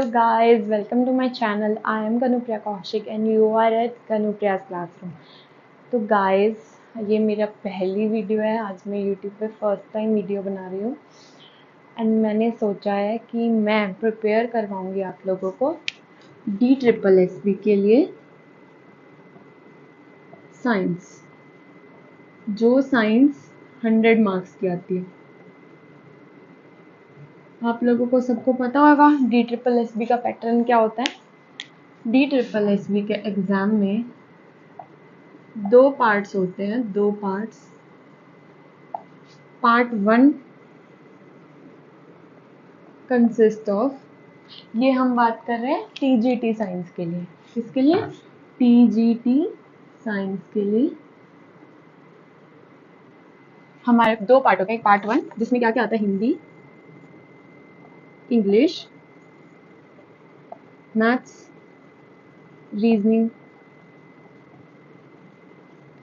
Hello guys, welcome to my channel. I am Kanupriya Kaushik and you are at Kanupriya's Classroom. तो guys, ये मेरा पहली video है. आज मैं YouTube पे फर्स्ट टाइम वीडियो बना रही हूँ एंड मैंने सोचा है कि मैं प्रिपेयर करवाऊँगी आप लोगों को DSSB के लिए साइंस, जो साइंस 100 मार्क्स की आती है. आप लोगों को सबको पता होगा DSSB का पैटर्न क्या होता है. DSSB के एग्ज़ाम में 2 पार्ट्स होते हैं, 2 पार्ट्स. पार्ट 1 कंसिस्ट ऑफ, ये हम बात कर रहे हैं TGT साइंस के लिए. किसके लिए? TGT साइंस के लिए हमारे 2 पार्ट होते हैं. एक पार्ट 1 जिसमें क्या क्या आता है, Hindi, English, maths, reasoning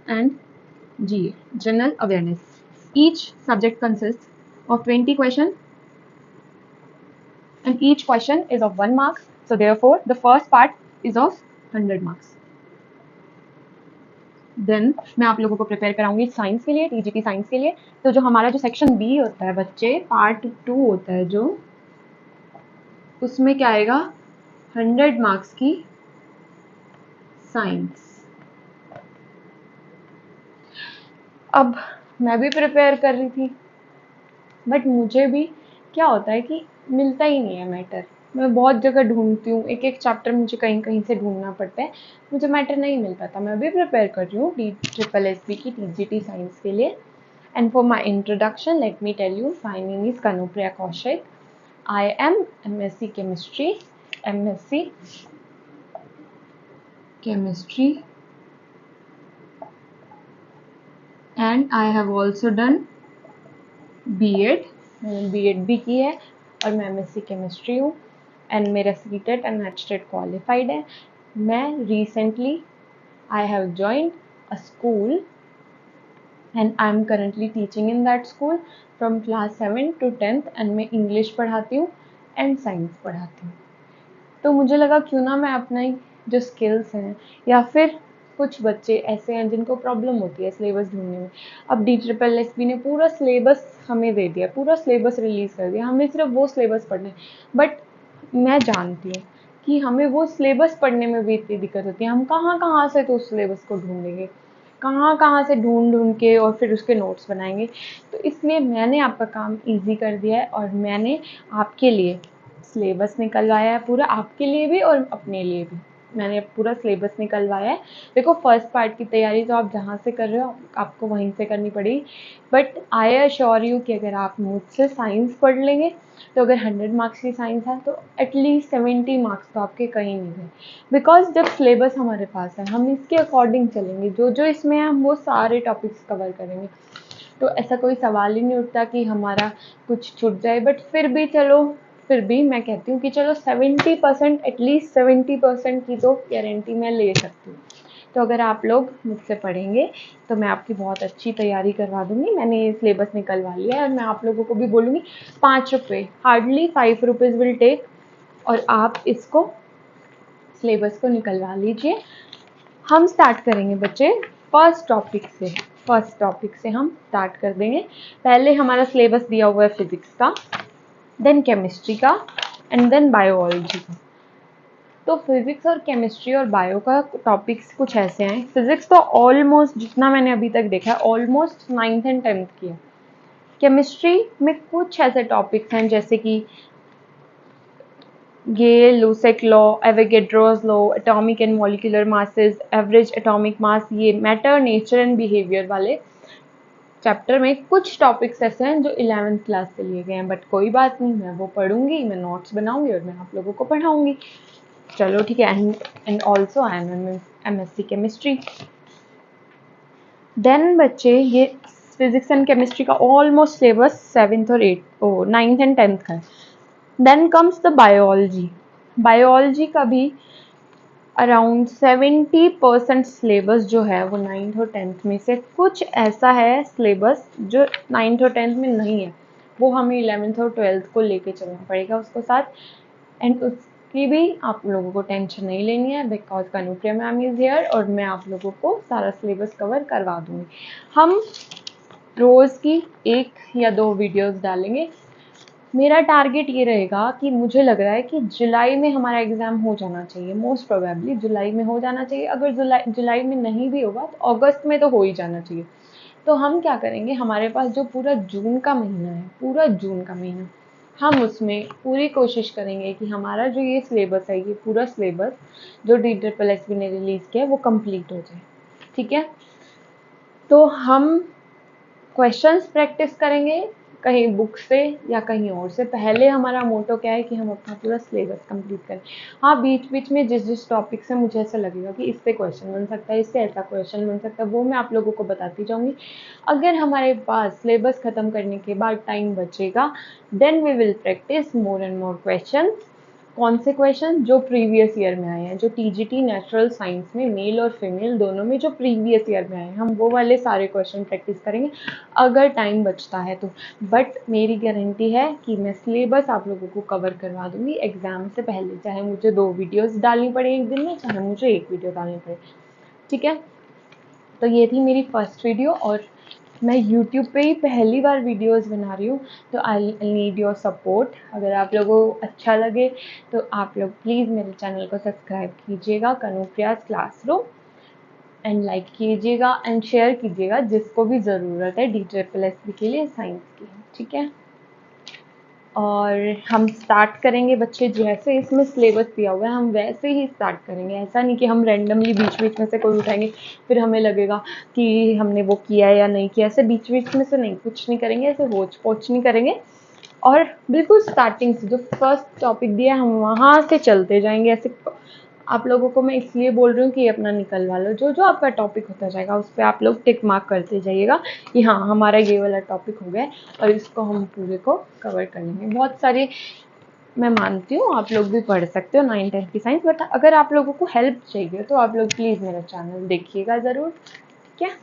and GA, general awareness. Each subject consists of 20 questions and each question is of 1 mark. So therefore the first part is of 100 marks. Then मैं आप लोगों को प्रिपेयर कराऊंगी साइंस के लिए, TGT साइंस के लिए. तो जो हमारा जो सेक्शन बी होता है बच्चे, पार्ट 2 होता है जो, उसमें क्या आएगा, 100 मार्क्स की साइंस. अब मैं भी प्रिपेयर कर रही थी बट मुझे भी क्या होता है कि मिलता ही नहीं है मैटर. मैं बहुत जगह ढूंढती हूँ, एक एक चैप्टर मुझे कहीं कहीं से ढूंढना पड़ता है, मुझे मैटर नहीं मिल पाता. मैं भी प्रिपेयर कर रही हूँ DSSB की TGT साइंस के लिए. And for my introduction let me tell you, my name is Kanupriya Kaushik. I am MSc chemistry, MSc chemistry and I have also done B.Ed. मैंने B.Ed भी की है और मैं MSc केमिस्ट्री हूँ एंड मेरा CTET एंड NET क्वालिफाइड है. मैं recently I have joined a school and I am currently teaching in that school from class 7 to 10th and मैं इंग्लिश पढ़ाती हूँ एंड साइंस पढ़ाती हूँ. तो मुझे लगा क्यों ना मैं अपना जो स्किल्स हैं, या फिर कुछ बच्चे ऐसे हैं जिनको प्रॉब्लम होती है सिलेबस ढूंढने में. अब DSSB ने पूरा सिलेबस हमें दे दिया, पूरा सिलेबस रिलीज़ कर दिया, हमें सिर्फ वो सिलेबस पढ़ना है. बट मैं जानती हूँ कि हमें वो सिलेबस पढ़ने में भी इतनी दिक्कत होती है. हम कहाँ कहाँ से तो उस सिलेबस को ढूंढेंगे, कहाँ कहाँ से ढूंढ ढूंढ के और फिर उसके नोट्स बनाएंगे. तो इसलिए मैंने आपका काम ईजी कर दिया है और मैंने आपके लिए सिलेबस निकलवाया है, पूरा आपके लिए भी और अपने लिए भी मैंने पूरा सिलेबस निकलवाया है. देखो, फर्स्ट पार्ट की तैयारी तो आप जहाँ से कर रहे हो आपको वहीं से करनी पड़ेगी. बट आई एश्योर यू कि अगर आप मुझसे साइंस पढ़ लेंगे तो अगर 100 मार्क्स की साइंस है तो एटलीस्ट 70 मार्क्स तो आपके कहीं नहीं गए. बिकॉज जब सिलेबस हमारे पास है हम इसके अकॉर्डिंग चलेंगे, जो जो इसमें है हम वो सारे टॉपिक्स कवर करेंगे. तो ऐसा कोई सवाल ही नहीं उठता कि हमारा कुछ छूट जाए. बट फिर भी मैं कहती हूँ कि चलो 70%, एटलीस्ट 70% की तो गारंटी मैं ले सकती हूँ. तो अगर आप लोग मुझसे पढ़ेंगे तो मैं आपकी बहुत अच्छी तैयारी करवा दूँगी. मैंने ये सिलेबस निकलवा लिया है और मैं आप लोगों को भी बोलूँगी 5 रुपये, हार्डली 5 रुपीज़ विल टेक, और आप इसको सिलेबस को निकलवा लीजिए. हम स्टार्ट करेंगे बच्चे फर्स्ट टॉपिक से हम स्टार्ट कर देंगे. पहले हमारा सिलेबस दिया हुआ है फिजिक्स का, देन केमिस्ट्री का एंड देन बायोलॉजी का. तो फिजिक्स और केमिस्ट्री और बायो का टॉपिक्स कुछ ऐसे हैं. फिजिक्स तो ऑलमोस्ट जितना मैंने अभी तक देखा है ऑलमोस्ट 9th and 10th की है. केमिस्ट्री में कुछ ऐसे टॉपिक्स हैं जैसे कि ये Lussac law, Avogadro's law, atomic and molecular masses, average atomic mass, ये मैटर, नेचर एंड बिहेवियर वाले चैप्टर में कुछ टॉपिक्स ऐसे हैं जो 11th क्लास से लिए गए हैं. बट कोई बात नहीं, मैं वो पढ़ूंगी, मैं नोट्स बनाऊंगी और मैं आप लोगों को पढ़ाऊंगी. चलो ठीक है. And also I am MSc chemistry. Then बच्चे ये फिजिक्स एंड केमिस्ट्री का almost syllabus 9th and 10th का है. देन कम्स द बायोलॉजी का भी अराउंड 70% सिलेबस जो है वो 9th और 10th में से कुछ ऐसा है सिलेबस जो 9th और 10th में नहीं है, वो हमें 11th और 12th को लेके चलना पड़ेगा उसको साथ. एंड की भी आप लोगों को टेंशन नहीं लेनी है, because Kanupriya ma'am is here और मैं आप लोगों को सारा सिलेबस कवर करवा दूँगी। हम रोज़ की 1 या 2 वीडियोस डालेंगे। मेरा टारगेट ये रहेगा कि मुझे लग रहा है कि जुलाई में हमारा एग्ज़ाम हो जाना चाहिए, मोस्ट प्रोबेबली जुलाई में हो जाना चाहिए। अगर जुलाई में नहीं भी होगा तो अगस्त में तो हो ही जाना चाहिए। तो हम क्या करेंगे, हमारे पास जो पूरा जून का महीना है, पूरा जून का महीना, हम उसमें पूरी कोशिश करेंगे कि हमारा जो ये सिलेबस है, ये पूरा सिलेबस जो DSSB ने रिलीज़ किया है वो कंप्लीट हो जाए। ठीक है, तो हम क्वेश्चंस प्रैक्टिस करेंगे कहीं बुक से या कहीं और से। पहले हमारा मोटो क्या है कि हम अपना पूरा सिलेबस कंप्लीट करें। हाँ, बीच बीच में जिस जिस टॉपिक से मुझे ऐसा लगेगा कि इससे क्वेश्चन बन सकता है, इससे ऐसा क्वेश्चन बन सकता है, वो मैं आप लोगों को बताती जाऊँगी। अगर हमारे पास सिलेबस ख़त्म करने के बाद टाइम बचेगा, then we will practice more and more question. कौन से क्वेश्चन? जो प्रीवियस ईयर में आए हैं, जो TGT नेचुरल साइंस में मेल और फीमेल दोनों में जो प्रीवियस ईयर में आए हैं, हम वो वाले सारे क्वेश्चन प्रैक्टिस करेंगे अगर टाइम बचता है तो। बट मेरी गारंटी है कि मैं सिलेबस आप लोगों को कवर करवा दूंगी एग्ज़ाम से पहले, चाहे मुझे 2 वीडियोस डालनी पड़े एक दिन में, चाहे मुझे 1 वीडियो डालनी पड़े। ठीक है, तो ये थी मेरी फर्स्ट वीडियो और मैं YouTube पे ही पहली बार वीडियोस बना रही हूँ, तो आई नीड योर सपोर्ट। अगर आप लोगों को अच्छा लगे तो आप लोग प्लीज़ मेरे चैनल को सब्सक्राइब कीजिएगा, कनुप्रियाज़ क्लासरूम, एंड लाइक कीजिएगा एंड शेयर कीजिएगा जिसको भी ज़रूरत है DSSB के लिए साइंस की। ठीक है, और हम स्टार्ट करेंगे बच्चे, जैसे इसमें सिलेबस दिया हुआ है हम वैसे ही स्टार्ट करेंगे। ऐसा नहीं कि हम रैंडमली बीच बीच में से कोई उठाएंगे फिर हमें लगेगा कि हमने वो किया है या नहीं किया। ऐसे बीच बीच में से नहीं, कुछ नहीं करेंगे, ऐसे होच पोच नहीं करेंगे और बिल्कुल स्टार्टिंग से जो फर्स्ट टॉपिक दिया है हम वहाँ से चलते जाएंगे। ऐसे आप लोगों को मैं इसलिए बोल रही हूँ कि अपना निकलवा लो, जो जो आपका टॉपिक होता जाएगा उस पर आप लोग टिक मार्क करते जाइएगा कि हाँ हमारा ये वाला टॉपिक हो गया और इसको हम पूरे को कवर कर लेंगे। बहुत सारे मैं मानती हूँ आप लोग भी पढ़ सकते हो 9th 10th की साइंस, बट अगर आप लोगों को हेल्प चाहिए तो आप लोग प्लीज़ मेरा चैनल देखिएगा ज़रूर। ठीक है।